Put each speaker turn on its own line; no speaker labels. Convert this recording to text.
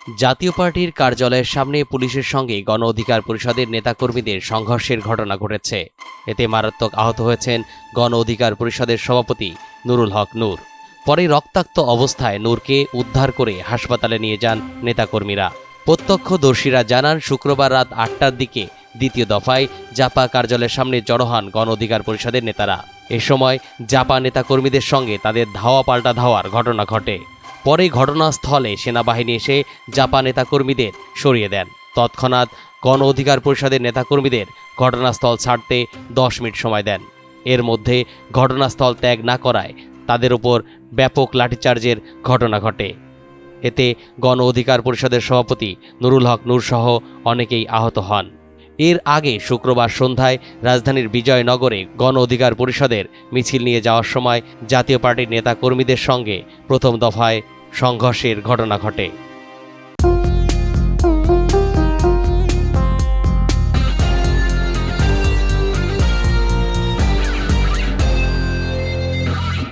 জাতীয় পার্টির কার্যালয়ের সামনে পুলিশের সঙ্গে গণ অধিকার পরিষদের নেতাকর্মীদের সংঘর্ষের ঘটনা ঘটেছে। এতে মারাত্মক আহত হয়েছেন গণ অধিকার পরিষদের সভাপতি নুরুল হক নূর। পরে রক্তাক্ত অবস্থায় নূরকে উদ্ধার করে হাসপাতালে নিয়ে যান নেতাকর্মীরা। প্রত্যক্ষদর্শীরা জানান, শুক্রবার রাত ৮টার দিকে দ্বিতীয় দফায় জাপা কার্যালয়ের সামনে জড়ো হন গণ অধিকার পরিষদের নেতারা। এ সময় জাপা নেতাকর্মীদের সঙ্গে তাদের ধাওয়া পাল্টা ধাওয়ার ঘটনা ঘটে। পরে ঘটনাস্থলে সেনাবাহিনী এসে জাপা নেতাকর্মীদের সরিয়ে দেন। তৎক্ষণাৎ গণ অধিকার পরিষদের নেতাকর্মীদের ঘটনাস্থল ছাড়তে 10 মিনিট সময় দেন। এর মধ্যে ঘটনাস্থল ত্যাগ না করায় তাদের উপর ব্যাপক লাঠিচার্জের ঘটনা ঘটে। এতে গণ অধিকার পরিষদের সভাপতি নুরুল হক নূর সহ অনেকেই আহত হন। এর আগে শুক্রবার সন্ধ্যায় রাজধানীর বিজয়নগরে গণ অধিকার পরিষদের মিছিল নিয়ে যাওয়ার সময় জাতীয় পার্টির নেতা কর্মীদের সঙ্গে প্রথম দফায় সংঘর্ষের ঘটনা ঘটে।